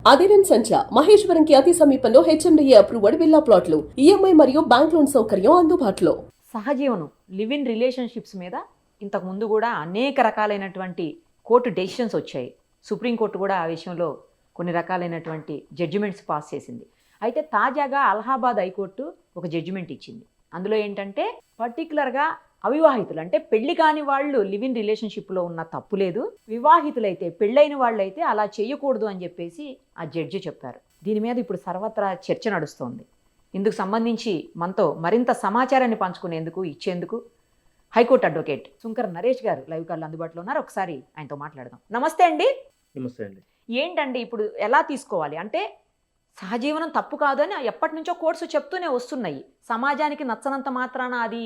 అదిరన్ సంచ మహేశ్వరంకి అతి సమీపంలో HMDA approved villa ప్లాట్లు ఈఎంఐ మరియు బ్యాంక్ లోన్ సౌకర్యం అందుబాటులో. సహజీవనం లివ్ ఇన్ రిలేషన్షిప్స్ మీద ఇంతకు ముందు కూడా అనేక రకాలైనటువంటి కోర్టు డెసిషన్స్ వచ్చాయి. సుప్రీంకోర్టు కూడా ఆ విషయంలో కొన్ని రకాలైనటువంటి జడ్జిమెంట్స్ పాస్ చేసింది. అయితే తాజాగా అలహాబాద్ హైకోర్టు ఒక జడ్జిమెంట్ ఇచ్చింది. అందులో ఏంటంటే పర్టికులర్గా అవివాహితులు అంటే పెళ్లి కాని వాళ్ళు లివ్ ఇన్ రిలేషన్షిప్లో ఉన్న తప్పు లేదు, వివాహితులైతే పెళ్ళైన వాళ్ళైతే అలా చేయకూడదు అని చెప్పేసి ఆ జడ్జి చెప్పారు. దీని మీద ఇప్పుడు సర్వత్రా చర్చ నడుస్తోంది. ఇందుకు సంబంధించి మనతో మరింత సమాచారాన్ని పంచుకునేందుకు ఇచ్చేందుకు హైకోర్టు అడ్వకేట్ సుంకర నరేష్ గారు లైవ్ కాల్ అందుబాటులో ఉన్నారు. ఒకసారి ఆయనతో మాట్లాడదాం. నమస్తే అండి. నమస్తే అండి. ఏంటండి ఇప్పుడు ఎలా తీసుకోవాలి అంటే సహజీవనం తప్పు కాదు అని ఎప్పటి నుంచో కోర్సు చెప్తూనే వస్తున్నాయి. సమాజానికి నచ్చనంత మాత్రాన అది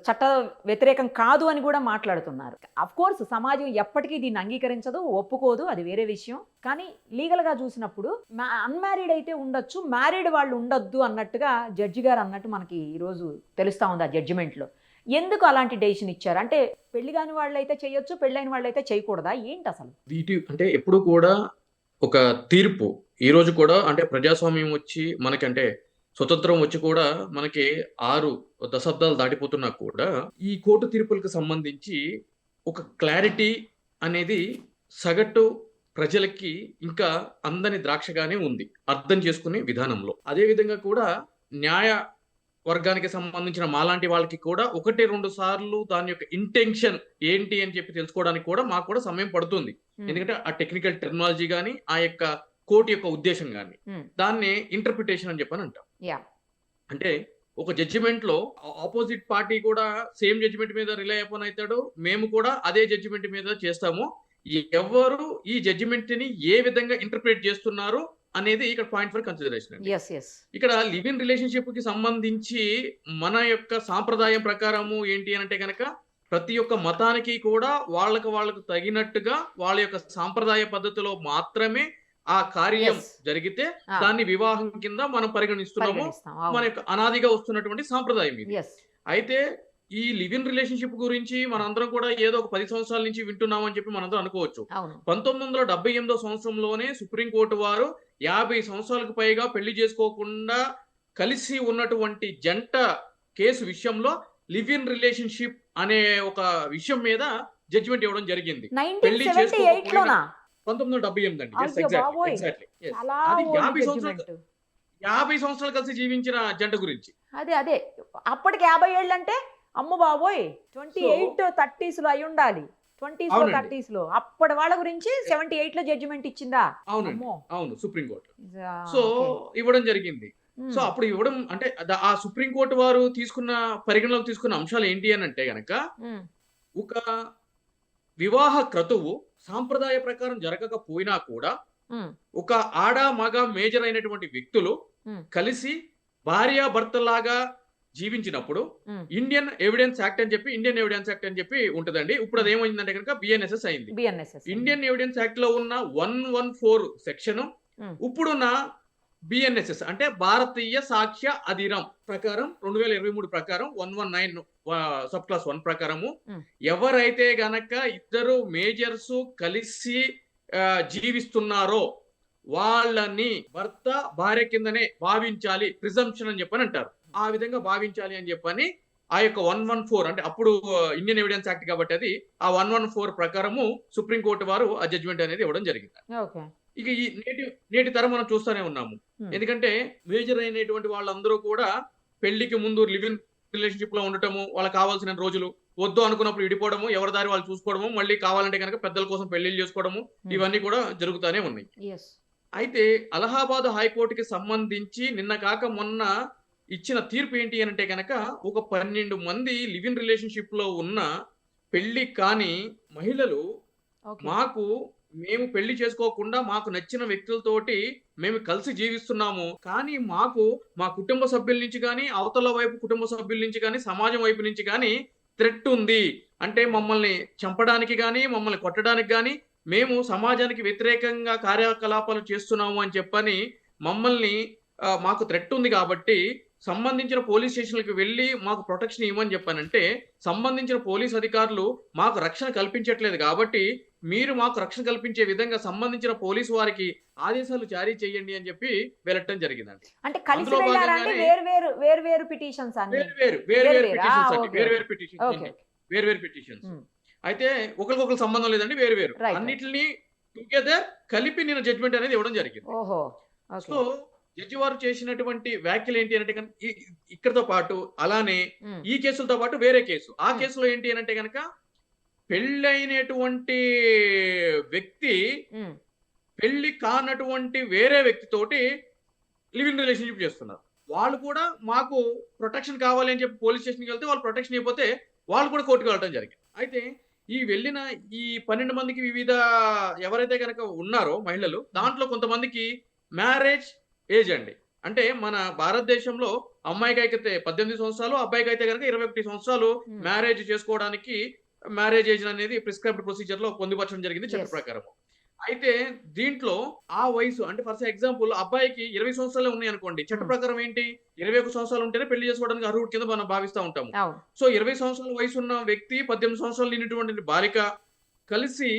చట్ట వ్యతిరేకం కాదు అని కూడా మాట్లాడుతున్నారు. అఫ్ కోర్స్ సమాజం ఎప్పటికీ దీన్ని అంగీకరించదు, ఒప్పుకోదు, అది వేరే విషయం. కానీ లీగల్గా చూసినప్పుడు అన్మ్యారీడ్ అయితే ఉండొచ్చు, మ్యారీడ్ వాళ్ళు ఉండొద్దు అన్నట్టుగా జడ్జి గారు అన్నట్టు మనకి ఈరోజు తెలుస్తూ ఉంది ఆ జడ్జిమెంట్లో. ఎందుకు అలాంటి డెసిషన్ ఇచ్చారు? అంటే పెళ్లి కాని వాళ్ళైతే చేయొచ్చు, పెళ్ళైన వాళ్ళైతే చేయకూడదా? ఏంటి అసలు? వీటి అంటే ఎప్పుడు కూడా ఒక తీర్పు ఈ రోజు కూడా అంటే ప్రజాస్వామ్యం వచ్చి మనకంటే స్వతంత్రం వచ్చి కూడా మనకి 6 దశాబ్దాలు దాటిపోతున్నా కూడా ఈ కోర్టు తీర్పులకు సంబంధించి ఒక క్లారిటీ అనేది సగటు ప్రజలకి ఇంకా అందని ద్రాక్షగానే ఉంది అర్థం చేసుకునే విధానంలో. అదే విధంగా కూడా న్యాయ వర్గానికి సంబంధించిన మాలాంటి వాళ్ళకి కూడా 1-2 సార్లు దాని యొక్క ఇంటెన్షన్ ఏంటి అని చెప్పి తెలుసుకోవడానికి కూడా మాకు కూడా సమయం పడుతుంది. ఎందుకంటే ఆ టెక్నికల్ టెర్మినాలజీ కానీ ఆ యొక్క కోర్టు యొక్క ఉద్దేశం కానీ దాన్ని ఇంటర్ప్రిటేషన్ అని చెప్పని అంటాం. అంటే ఒక జడ్జిమెంట్ లో ఆపోజిట్ పార్టీ కూడా సేమ్ జడ్జిమెంట్ మీద రిలై అపాన్ అవుతాడు, మేము కూడా అదే జడ్జిమెంట్ మీద చేస్తాము. ఎవరు ఈ జడ్జిమెంట్ ని ఏ విధంగా ఇంటర్ప్రిట్ చేస్తున్నారు అనేది ఇక్కడ పాయింట్ ఫర్ కన్సిడరేషన్. ఇక్కడ లివ్ ఇన్ రిలేషన్షిప్ కి సంబంధించి మన యొక్క సాంప్రదాయం ప్రకారము ఏంటి అంటే కనుక ప్రతి ఒక్క మతానికి కూడా వాళ్ళకు తగినట్టుగా వాళ్ళ యొక్క సాంప్రదాయ పద్ధతిలో మాత్రమే ఆ కార్యం జరిగితే దాన్ని వివాహం కింద మనం పరిగణిస్తున్నాము. మన యొక్క అనాదిగా వస్తున్నటువంటి సాంప్రదాయం ఇది. అయితే ఈ లివ్ ఇన్ రిలేషన్షిప్ గురించి మనందరం కూడా ఏదో ఒక 10 సంవత్సరాల నుంచి వింటున్నాం అని చెప్పి మనందరం అనుకోవచ్చు. 1978 సంవత్సరంలోనే సుప్రీంకోర్టు వారు 50 సంవత్సరాలకు పైగా పెళ్లి చేసుకోకుండా కలిసి ఉన్నటువంటి జంట కేసు విషయంలో లివ్ ఇన్ రిలేషన్షిప్ అనే ఒక విషయం మీద జడ్జిమెంట్ ఇవ్వడం జరిగింది. పెళ్లి చేసుకోకుండా 1978 అండి. ఎగ్జాక్ట్లీ. అది 50 సంవత్సరాలు కలిసి జీవించిన జంట గురించి. అదే అప్పటికి 50 ఏళ్ళు అంటే అమ్మ బాబోయ్ 28-30s లో అయి ఉండాలి. 20s లో 30s లో అప్పటి వాళ్ళ గురించి 78 లో జడ్జిమెంట్ ఇచ్చిందా? అవును సుప్రీంకోర్టు. సో ఇవ్వడం జరిగింది. సో అప్పుడు ఇవ్వడం అంటే ఆ సుప్రీంకోర్టు వారు పరిగణలోకి తీసుకున్న అంశాలు ఏంటి అని అంటే గనక ఒక వివాహ క్రతువు సాంప్రదాయ ప్రకారం జరగకపోయినా కూడా ఒక ఆడ మగ మేజర్ అయినటువంటి వ్యక్తులు కలిసి భార్యాభర్తలాగా జీవించినప్పుడు ఇండియన్ ఎవిడెన్స్ యాక్ట్ అని చెప్పి ఉంటదండి. ఇప్పుడు అది ఏమైందంటే కనుక BNSS అయింది. ఇండియన్ ఎవిడెన్స్ యాక్ట్ లో ఉన్న 114 సెక్షన్ ఇప్పుడున్న BNSS అంటే భారతీయ సాక్ష్య అధిరం ప్రకారం 2023 ప్రకారం 119 సబ్ క్లాస్ 1 ప్రకారము ఎవరైతే గనక ఇద్దరు మేజర్స్ కలిసి జీవిస్తున్నారో వాళ్ళని భర్త భార్య కిందనే భావించాలి, ప్రిజంప్షన్ అని చెప్పని అంటారు. ఆ విధంగా భావించాలి అని చెప్పని ఆ యొక్క 114 అంటే అప్పుడు ఇండియన్ ఎవిడెన్స్ యాక్ట్ కాబట్టి అది ఆ 114 ప్రకారము సుప్రీంకోర్టు వారు ఆ జడ్జిమెంట్ అనేది ఇవ్వడం జరిగింది. ఇక ఈ నేటి తరం మనం చూస్తూనే ఉన్నాము. ఎందుకంటే మేజర్ అయినటువంటి వాళ్ళందరూ కూడా పెళ్లికి ముందు లివ్ ఇన్ రిలేషన్షిప్ లో ఉండటము, వాళ్ళకి కావాల్సిన రోజులు వద్దు అనుకున్నప్పుడు విడిపోవడము, ఎవరి దారి వాళ్ళు చూసుకోవడము, మళ్ళీ కావాలంటే కనుక పెద్దల కోసం పెళ్లిళ్ళు చేసుకోవడము, ఇవన్నీ కూడా జరుగుతూనే ఉన్నాయి. అయితే అలహాబాద్ హైకోర్టుకి సంబంధించి నిన్న కాక మొన్న ఇచ్చిన తీర్పు ఏంటి అని అంటే కనుక ఒక 12 మంది లివ్ ఇన్ రిలేషన్షిప్ లో ఉన్న పెళ్లి కాని మహిళలు మేము పెళ్లి చేసుకోకుండా మాకు నచ్చిన వ్యక్తులతోటి మేము కలిసి జీవిస్తున్నాము, కానీ మాకు మా కుటుంబ సభ్యుల నుంచి కానీ అవతల వైపు కుటుంబ సభ్యుల నుంచి కానీ సమాజం వైపు నుంచి కానీ థ్రెట్ ఉంది, అంటే మమ్మల్ని చంపడానికి కానీ మమ్మల్ని కొట్టడానికి కానీ మేము సమాజానికి వ్యతిరేకంగా కార్యకలాపాలు చేస్తున్నాము అని చెప్పని మాకు థ్రెట్ ఉంది కాబట్టి సంబంధించిన పోలీస్ స్టేషన్లకు వెళ్ళి మాకు ప్రొటెక్షన్ ఇవ్వమని చెప్పానంటే సంబంధించిన పోలీస్ అధికారులు మాకు రక్షణ కల్పించట్లేదు కాబట్టి మీరు మాకు రక్షణ కల్పించే విధంగా సంబంధించిన పోలీసు వారికి ఆదేశాలు జారీ చేయండి అని చెప్పి వెళ్ళటం జరిగిందండి. అంటే కలిసి అందులో వెళ్ళారా అంటే భాగంగానే వేరు పిటిషన్స్ అన్ని వేరు వేరా? ఓకే. ఓకే. పిటిషన్స్ ఉమ్. అయితే ఒకరికొకరు సంబంధం లేదండి, వేరు Right. అన్నిటిని టుగెదర్ కలిపి నేను జడ్జిమెంట్ అనేది ఇవ్వడం జరిగింది. ఓహో. ఓకే. సో జడ్జి వారు చేసినటువంటి వ్యాఖ్యలు ఏంటి అంటే కనుక ఇక్కడతో పాటు అలానే ఉమ్. ఈ కేసులతో పాటు వేరే కేసు, ఆ Hmm. కేసులో ఏంటి అని అంటే కనుక పెళ్ళైనటువంటి వ్యక్తి ఉమ్. పెళ్లి కానటువంటి వేరే వ్యక్తితోటి లివింగ్ రిలేషన్షిప్ చేస్తున్నారు. వాళ్ళు కూడా మాకు ప్రొటెక్షన్ కావాలి అని చెప్పి పోలీస్ స్టేషన్కి వెళ్తే వాళ్ళు ప్రొటెక్షన్ ఇవ్వకపోతే వాళ్ళు కూడా కోర్టుకు వెళ్ళడం జరిగింది. అయితే ఈ వెళ్ళిన ఈ 12 మందికి వివిధ ఎవరైతే కనుక ఉన్నారో మహిళలు, దాంట్లో కొంతమందికి మ్యారేజ్ ఏజ్ అండి. అంటే మన భారతదేశంలో అమ్మాయికి అయితే 18 సంవత్సరాలు, అబ్బాయికి అయితే కనుక 21 సంవత్సరాలు ఉమ్. మ్యారేజ్ చేసుకోవడానికి మ్యారేజ్ ఏజ్ అనేది ప్రిస్క్రైబ్డ్ ప్రొసీజర్ లో పొందుపరచడం జరిగింది చట్ట Yes. ప్రకారం. అయితే దీంట్లో ఆ వయసు అంటే ఫర్ ఎగ్జాంపుల్ అబ్బాయికి 20 సంవత్సరాలు ఉన్నాయి అనుకోండి, చట్ట Hmm. ప్రకారం ఏంటి 21 సంవత్సరాలు ఉంటేనే పెళ్లి చేసుకోవడానికి అర్హుడు కింద మనం భావిస్తూ ఉంటాము. అవును. సో 20 సంవత్సరాల వయసు ఉన్న వ్యక్తి 18 సంవత్సరాలు లేనటువంటి బాలిక కలిసి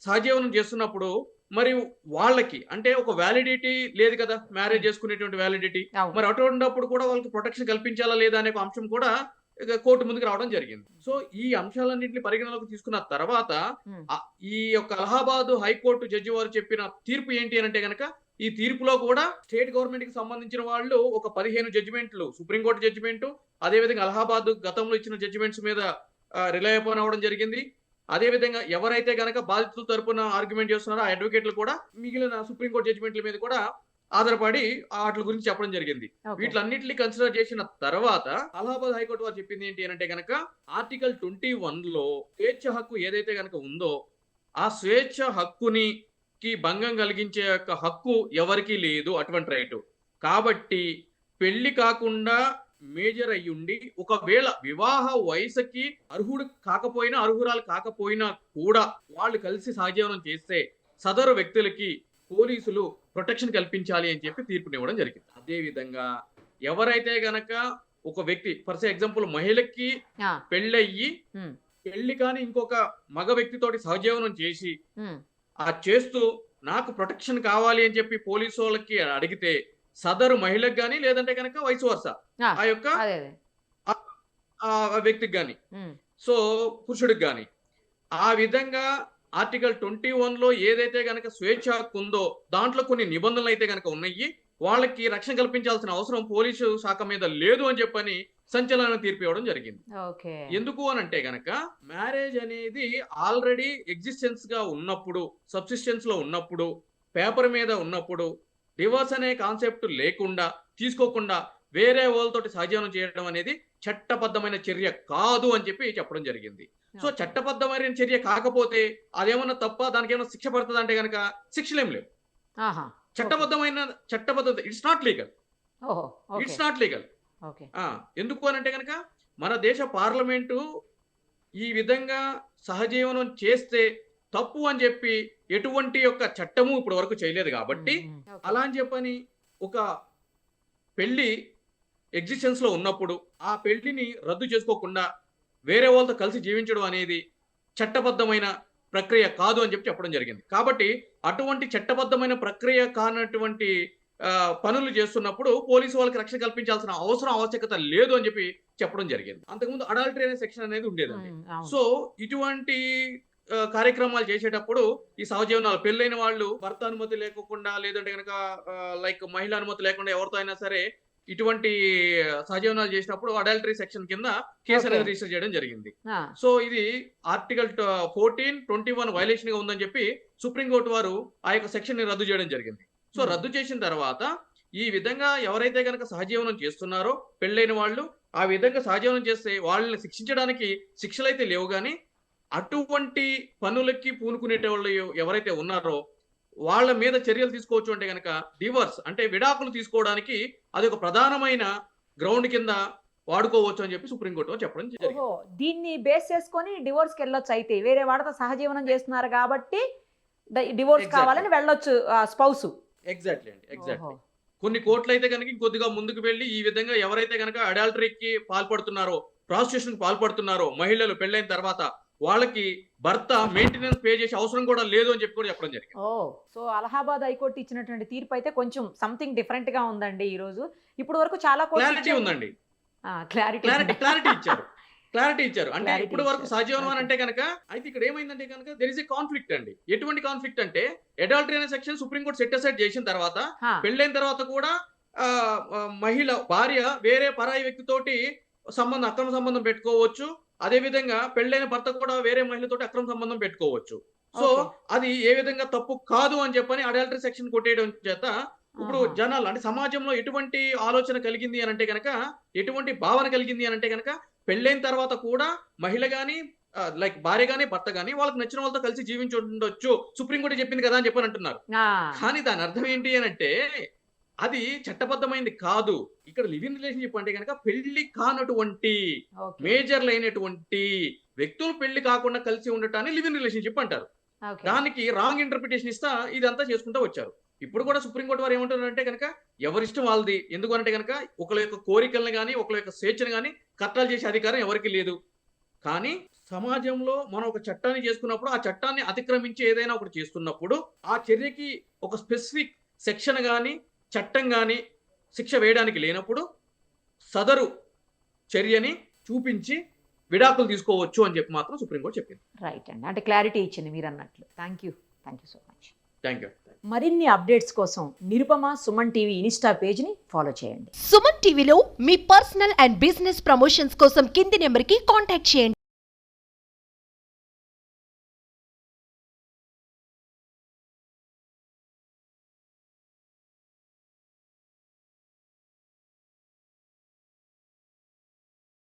సహజీవనం చేస్తున్నప్పుడు మరి వాళ్ళకి అంటే ఒక వ్యాలిడిటీ లేదు కదా, మ్యారేజ్ చేసుకునేటువంటి వ్యాలిడిటీ. అవును. మరి అటువంటిప్పుడు కూడా వాళ్ళకి ప్రొటెక్షన్ కల్పించాలా లేదా అనే ఒక అంశం కూడా ఇక కోర్టు ముందుకు రావడం జరిగింది. సో ఈ అంశాలన్నింటినీ పరిగణలోకి తీసుకున్న తర్వాత ఉమ్. ఈ యొక్క అలహాబాద్ హైకోర్టు జడ్జి వారు చెప్పిన తీర్పు ఏంటి అని అంటే కనుక ఈ తీర్పులో కూడా స్టేట్ గవర్నమెంట్ కి సంబంధించిన వాళ్ళు ఒక 15 జడ్జిమెంట్లు, సుప్రీంకోర్టు జడ్జిమెంట్, అదేవిధంగా అలహాబాద్ గతంలో ఇచ్చిన జడ్జిమెంట్స్ మీద రిలై అపాన్ అవ్వడం జరిగింది. అదేవిధంగా ఎవరైతే గనక బాధితుల తరపున ఆర్గ్యుమెంట్ చేస్తున్నారో ఆ అడ్వకేట్లు కూడా మిగిలిన సుప్రీంకోర్టు జడ్జిమెంట్ల మీద కూడా ఆధారపడి వాటి గురించి చెప్పడం జరిగింది. ఓకే. వీటిలన్నింటినీ కన్సిడర్ చేసిన తర్వాత అలహాబాద్ హైకోర్టు వారు చెప్పింది ఏంటి అని అంటే గనక ఆర్టికల్ 21 లో స్వేచ్ఛ హక్కు ఏదైతే గనక ఉందో ఆ స్వేచ్ఛ హక్కుని భంగం కలిగించే యొక్క హక్కు ఎవరికీ లేదు, అటువంటి రైటు. కాబట్టి పెళ్లి కాకుండా మేజర్ అయ్యుండి ఒకవేళ వివాహ వయసుకి అర్హుడు కాకపోయినా అర్హురాలు కాకపోయినా కూడా వాళ్ళు కలిసి సహజీవనం చేస్తే సదరు వ్యక్తులకి పోలీసులు ప్రొటెక్షన్ కల్పించాలి అని చెప్పి తీర్పునివ్వడం జరిగింది. అదే విధంగా ఎవరైతే గనక ఒక వ్యక్తి ఫర్ ఎగ్జాంపుల్ మహిళకి ఆ. పెళ్ళయ్యి ఉమ్. పెళ్లి కాని ఇంకొక మగ వ్యక్తితోటి సహజీవనం చేసి ఉమ్. ఆ చేస్తూ నాకు ప్రొటెక్షన్ కావాలి అని చెప్పి పోలీసు వాళ్ళకి అడిగితే సదరు మహిళకు గాని లేదంటే కనుక వయసు వరుస ఆ. ఆ యొక్క అదే అదే. ఆ వ్యక్తికి గాని ఉమ్. సో పురుషుడికి గాని ఆ విధంగా ఆర్టికల్ 21 లో ఏదైతే గనక స్వేచ్ఛ హక్కు ఉందో దాంట్లో కొన్ని నిబంధనలు అయితే గనక ఉన్నాయి, వాళ్ళకి రక్షణ కల్పించాల్సిన అవసరం పోలీసు శాఖ మీద లేదు అని చెప్పని సంచలన తీర్పు ఇవ్వడం జరిగింది. ఓకే. ఎందుకు అని అంటే గనక మ్యారేజ్ అనేది ఆల్రెడీ ఎగ్జిస్టెన్స్ గా ఉన్నప్పుడు, సబ్సిస్టెన్స్ లో ఉన్నప్పుడు, పేపర్ మీద ఉన్నప్పుడు, డివోర్స్ అనే కాన్సెప్ట్ లేకుండా తీసుకోకుండా వేరే వాళ్ళతోటి సహజీవనం చేయడం అనేది చట్టబద్ధమైన చర్య కాదు అని చెప్పి చెప్పడం జరిగింది. సో చట్టబద్ధమైన చర్య కాకపోతే అదేమన్నా తప్ప, దానికి ఏమైనా శిక్ష పడుతుంది అంటే కనుక శిక్షలేం లేవు. ఆహా. చట్టబద్ధత ఇట్స్ నాట్ లీగల్, ఓహో. Okay. It's not legal. Okay. ఎందుకు అని అంటే కనుక మన దేశ పార్లమెంటు ఈ విధంగా సహజీవనం చేస్తే తప్పు అని చెప్పి ఎటువంటి యొక్క చట్టము ఇప్పటి వరకు చేయలేదు. కాబట్టి ఉమ్. ఓకే. అలా అని చెప్పని ఒక పెళ్లి ఎగ్జిస్టెన్స్ లో ఉన్నప్పుడు ఆ పెళ్లిని రద్దు చేసుకోకుండా వేరే వాళ్ళతో కలిసి జీవించడం అనేది చట్టబద్ధమైన ప్రక్రియ కాదు అని చెప్పి చెప్పడం జరిగింది. కాబట్టి అటువంటి చట్టబద్ధమైన ప్రక్రియ కానటువంటి పనులు చేస్తున్నప్పుడు పోలీసు వాళ్ళకి రక్షణ కల్పించాల్సిన ఆవశ్యకత లేదు అని చెప్పి చెప్పడం జరిగింది. అంతకుముందు అడాల్టరీ అనే సెక్షన్ అనేది ఉండేదండి. ఉమ్. అవును. సో ఇటువంటి కార్యక్రమాలు చేసేటప్పుడు ఈ సహజీవనాలు పెళ్ళైన వాళ్ళు భర్త అనుమతి లేకుండా లేదంటే కనుక లైక్ మహిళ అనుమతి లేకుండా ఎవరితో అయినా సరే ఇటువంటి సహజీవనాలు చేసినప్పుడు అడల్టరీ సెక్షన్ కింద కేసు అనేది రిజిస్టర్ చేయడం జరిగింది. ఆ. సో ఇది ఆర్టికల్ 1421 వైలేషన్ గా ఉందని చెప్పి సుప్రీంకోర్టు వారు ఆ యొక్క సెక్షన్ ని రద్దు చేయడం జరిగింది. సో రద్దు చేసిన తర్వాత ఈ విధంగా ఎవరైతే కనుక సహజీవనం చేస్తున్నారో పెళ్ళైన వాళ్ళు ఆ విధంగా సహజీవనం చేస్తే వాళ్ళని శిక్షించడానికి శిక్షలు అయితే లేవు, కానీ అటువంటి పనులకి పూనుకునేటోళ్ళు ఎవరైతే ఉన్నారో వాళ్ళ మీద చర్యలు తీసుకోవచ్చు. అంటే కనుక డివోర్స్ అంటే విడాకులు తీసుకోవడానికి అది ఒక ప్రధానమైన గ్రౌండ్ కింద వాడుకోవచ్చు అని చెప్పి సుప్రీంకోర్టు చెప్పడం జరిగింది. ఓహో. దీన్ని బేస్ చేసుకొని డివోర్స్ కి వెళ్ళొచ్చు. అయితే వేరే వాడితో సహజీవనం చేస్తున్నారు కాబట్టి డివోర్స్ Exactly. కావాలని వెళ్ళొచ్చు స్పౌస్. ఎగ్జాక్ట్లీ అండి, ఎగ్జాక్ట్లీ. కొన్ని కోర్టులు అయితే కనుక ఇంకొద్దిగా ముందుకు వెళ్ళి ఈ విధంగా ఎవరైతే కనుక అడాల్టరీకి పాల్పడుతున్నారో, ప్రాస్టిట్యూషన్ కి పాల్పడుతున్నారో మహిళలు పెళ్ళైన తర్వాత వాళ్ళకి భర్త మెయింటెనెన్స్ పే చేసే అవసరం కూడా లేదు అని చెప్పి కూడా చెప్పడం జరిగింది. సో అలహాబాద్ హైకోర్టు ఇచ్చినటువంటి తీర్పు అయితే కొంచెం సంథింగ్ డిఫరెంట్ గా ఉందండి ఈ రోజు. ఇప్పుడు వరకు చాలా క్లారిటీ ఉందండి, క్లారిటీ ఇచ్చారు. అంటే ఇప్పుడు వరకు సహజీవనం అని అంటే కనుక అయితే ఇక్కడ ఏమైందంటే కనుక దెర్ ఇస్ ఏ కాన్ఫ్లిక్ట్ అండి. ఎటువంటి కాన్ఫ్లిక్ట్ అంటే అడల్టరీ అనే సెక్షన్ సుప్రీంకోర్టు సెట్ అసైడ్ చేసిన తర్వాత పెళ్ళైన తర్వాత కూడా మహిళ భార్య వేరే పరాయి వ్యక్తితోటి అక్రమ సంబంధం పెట్టుకోవచ్చు. అదే విధంగా పెళ్ళైన భర్త కూడా వేరే మహిళతోటి అక్రమ సంబంధం పెట్టుకోవచ్చు. సో అది ఏ విధంగా తప్పు కాదు అని చెప్పని అడల్టరీ సెక్షన్ కొట్టేయడం చేత ఇప్పుడు జనాలు అంటే సమాజంలో ఎటువంటి ఆలోచన కలిగింది అని అంటే కనుక, ఎటువంటి భావన కలిగింది అని అంటే కనుక, పెళ్ళైన తర్వాత కూడా మహిళ గాని లైక్ భార్య గాని భర్త గాని వాళ్ళకి నచ్చిన వాళ్ళతో కలిసి జీవించి ఉండొచ్చు, సుప్రీంకోర్టు చెప్పింది కదా అని చెప్పని అంటున్నారు. కానీ దాని అర్థం ఏంటి అని అంటే అది చట్టబద్ధమైంది కాదు. ఇక్కడ లివ్ ఇన్ రిలేషన్షిప్ అంటే కనుక పెళ్లి కానటువంటి మేజర్లు అయినటువంటి వ్యక్తులు పెళ్లి కాకుండా కలిసి ఉండటాన్ని లివ్ ఇన్ రిలేషన్షిప్ అంటారు. దానికి రాంగ్ ఇంటర్ప్రిటేషన్ ఇస్తా ఇదంతా చేసుకుంటూ వచ్చారు. ఇప్పుడు కూడా సుప్రీంకోర్టు వారు ఏమంటారంటే కనుక ఎవరిష్టం వాళ్ళది. ఎందుకంటే కనుక ఒకళ్ళ యొక్క కోరికలను కానీ ఒకళ్ళ యొక్క స్వేచ్ఛను కానీ కట్టాలు చేసే అధికారం ఎవరికి లేదు. కానీ సమాజంలో మనం ఒక చట్టాన్ని చేసుకున్నప్పుడు ఆ చట్టాన్ని అతిక్రమించి ఏదైనా ఒకటి చేస్తున్నప్పుడు ఆ చర్యకి ఒక స్పెసిఫిక్ సెక్షన్ కానీ చట్టం కానీ శిక్ష వేయడానికి లేనప్పుడు సదరు చర్యని చూపించి విడాకులు తీసుకోవచ్చు అని చెప్పి మాత్రం సుప్రీంకోర్టు చెప్పింది. రైట్ అండి, అంటే క్లారిటీ ఇచ్చింది మీరు అన్నట్లు. Thank you so much. Thank you. మరిన్ని అప్డేట్స్ కోసం నిరుపమ సుమన్ టీవీ ఇన్స్టా పేజ్ని ఫాలో చేయండి. సుమన్ టీవీలో మీ పర్సనల్ అండ్ బిజినెస్ ప్రమోషన్స్ కోసం కింది నెంబర్కి కాంటాక్ట్ చేయండి.